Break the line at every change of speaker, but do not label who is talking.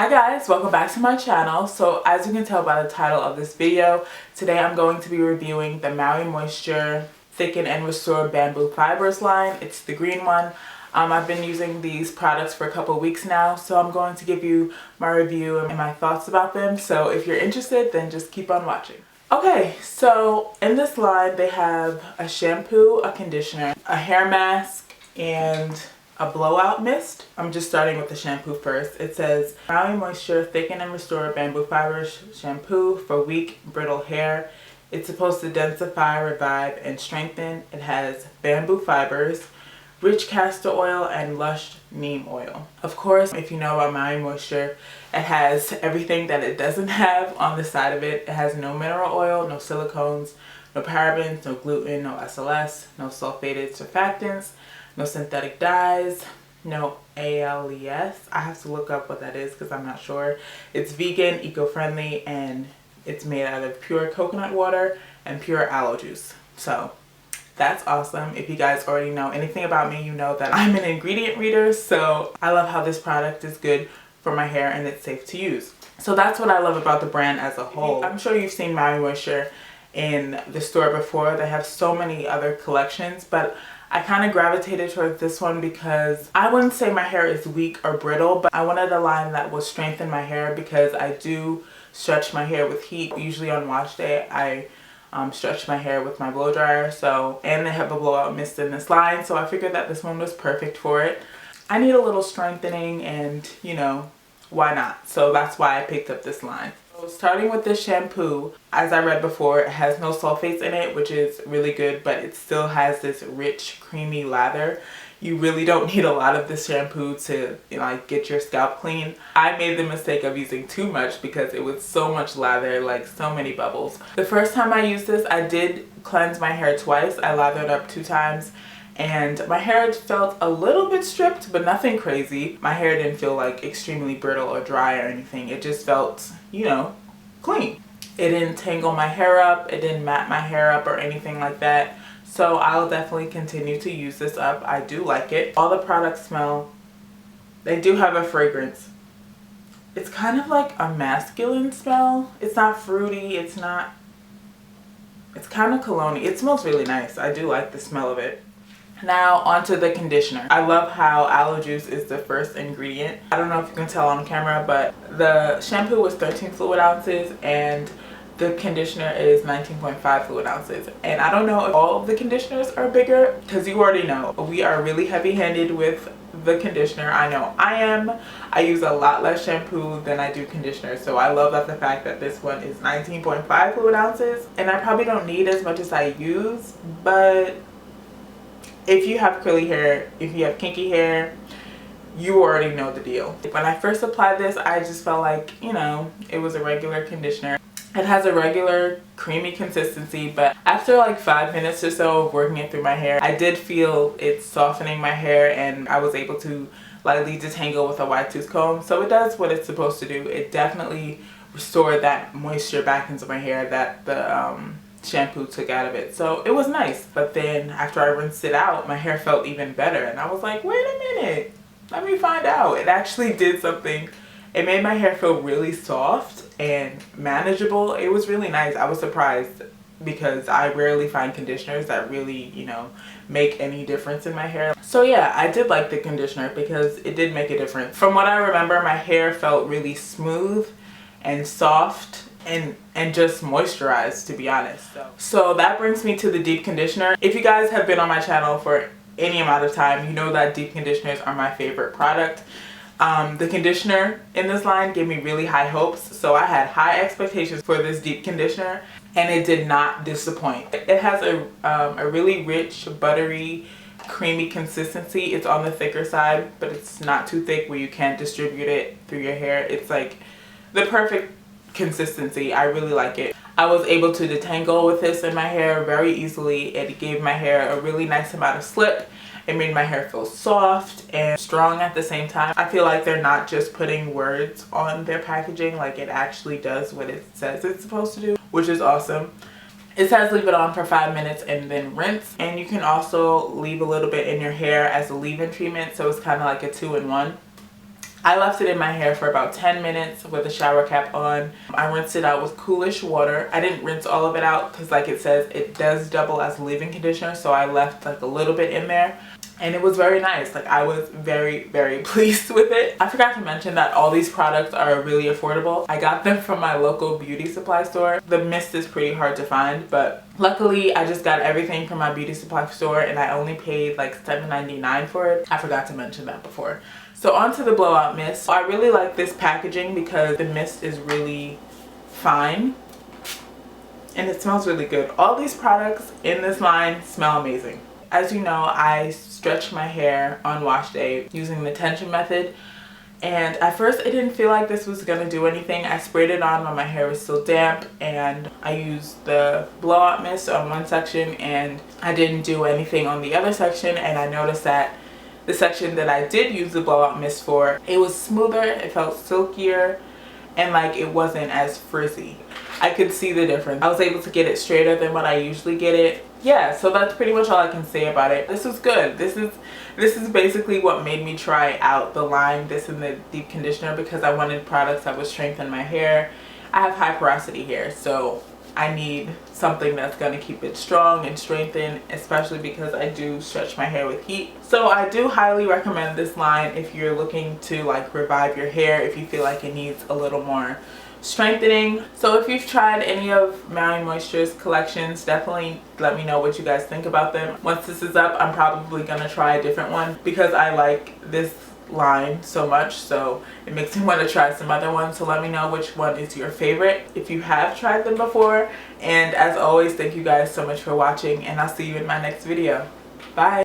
Hi guys, welcome back to my channel. So as you can tell by the title of this video, today I'm going to be reviewing the Maui Moisture Thicken and Restore Bamboo Fibers line. It's the green one. I've been using these products for a couple weeks now, so I'm going to give you my review and my thoughts about them. So if you're interested, then just keep on watching. Okay, so in this line they have a shampoo, a conditioner, a hair mask, and a blowout mist. I'm just starting with the shampoo first. It says Maui Moisture Thicken and Restore Bamboo Fibers Shampoo for weak, brittle hair. It's supposed to densify, revive, and strengthen. It has bamboo fibers, rich castor oil, and lush neem oil. Of course, if you know about Maui Moisture, it has everything that it doesn't have on the side of it. It has no mineral oil, no silicones, no parabens, no gluten, no SLS, no sulfated surfactants, no synthetic dyes, no ALES. I have to look up what that is because I'm not sure. It's vegan, eco-friendly, and it's made out of pure coconut water and pure aloe juice. So that's awesome. If you guys already know anything about me, you know that I'm an ingredient reader, so I love how this product is good for my hair and it's safe to use. So that's what I love about the brand as a whole. I'm sure you've seen Maui Moisture in the store before. They have so many other collections, but I kind of gravitated towards this one because I wouldn't say my hair is weak or brittle, but I wanted a line that will strengthen my hair because I do stretch my hair with heat. Usually on wash day, I stretch my hair with my blow dryer. And they have a blowout mist in this line, so I figured that this one was perfect for it. I need a little strengthening and, you know, why not? So that's why I picked up this line. So starting with this shampoo, as I read before, it has no sulfates in it, which is really good, but it still has this rich, creamy lather. You really don't need a lot of this shampoo to, you know, like get your scalp clean. I made the mistake of using too much because it was so much lather, like so many bubbles. The first time I used this, I did cleanse my hair twice. I lathered up 2 times. And my hair felt a little bit stripped, but nothing crazy. My hair didn't feel like extremely brittle or dry or anything. It just felt, you know, clean. It didn't tangle my hair up. It didn't mat my hair up or anything like that. So I'll definitely continue to use this up. I do like it. All the products smell, they do have a fragrance. It's kind of like a masculine smell. It's not fruity. It's kind of cologne-y. It smells really nice. I do like the smell of it. Now onto the conditioner. I love how aloe juice is the first ingredient. I don't know if you can tell on camera, but the shampoo was 13 fluid ounces and the conditioner is 19.5 fluid ounces. And I don't know if all of the conditioners are bigger because you already know we are really heavy-handed with the conditioner. I know I am. I use a lot less shampoo than I do conditioner, so I love that the fact that this one is 19.5 fluid ounces. And I probably don't need as much as I use, but if you have curly hair, if you have kinky hair, you already know the deal. When I first applied this, I just felt like, you know, it was a regular conditioner. It has a regular creamy consistency, but after like 5 minutes or so of working it through my hair, I did feel it softening my hair and I was able to lightly detangle with a wide tooth comb. So it does what it's supposed to do. It definitely restored that moisture back into my hair that the shampoo took out of it. So it was nice. But then after I rinsed it out, my hair felt even better. And I was like, wait a minute, let me find out. It actually did something. It made my hair feel really soft and manageable. It was really nice. I was surprised because I rarely find conditioners that really, you know, make any difference in my hair. So yeah, I did like the conditioner because it did make a difference. From what I remember, my hair felt really smooth and soft and just moisturized, to be honest. So that brings me to the deep conditioner. If you guys have been on my channel for any amount of time, you know that deep conditioners are my favorite product. The conditioner in this line gave me really high hopes, so I had high expectations for this deep conditioner and it did not disappoint. It has a really rich, buttery, creamy consistency. It's on the thicker side, but it's not too thick where you can't distribute it through your hair. It's like the perfect consistency. I really like it. I was able to detangle with this in my hair very easily. It gave my hair a really nice amount of slip. It made my hair feel soft and strong at the same time. I feel like they're not just putting words on their packaging, like it actually does what it says it's supposed to do, which is awesome. It says leave it on for 5 minutes and then rinse. And you can also leave a little bit in your hair as a leave-in treatment, so it's kind of like a 2-in-1. I left it in my hair for about 10 minutes with a shower cap on. I rinsed it out with coolish water. I didn't rinse all of it out because like it says, it does double as leave-in conditioner, so I left like a little bit in there. And it was very nice. Like I was very, very pleased with it. I forgot to mention that all these products are really affordable. I got them from my local beauty supply store. The mist is pretty hard to find, but luckily I just got everything from my beauty supply store and I only paid like $7.99 for it. I forgot to mention that before. So onto the Blowout mist. I really like this packaging because the mist is really fine and it smells really good. All these products in this line smell amazing. As you know, I stretch my hair on wash day using the tension method, and at first it didn't feel like this was gonna do anything. I sprayed it on when my hair was still damp, and I used the Blowout mist on one section and I didn't do anything on the other section, and I noticed that the section that I did use the Blowout mist for, it was smoother, it felt silkier, and like it wasn't as frizzy. I could see the difference. I was able to get it straighter than what I usually get it. Yeah, so that's pretty much all I can say about it. This was good. This is basically what made me try out the line, this and the deep conditioner, because I wanted products that would strengthen my hair. I have high porosity hair, so I need something that's going to keep it strong and strengthen, especially because I do stretch my hair with heat. So I do highly recommend this line if you're looking to like revive your hair, if you feel like it needs a little more strengthening. So if you've tried any of Maui Moisture's collections, definitely let me know what you guys think about them. Once this is up, I'm probably gonna try a different one because I like this line so much, so it makes me want to try some other ones. So let me know which one is your favorite if you have tried them before. And as always, thank you guys so much for watching, and I'll see you in my next video. Bye.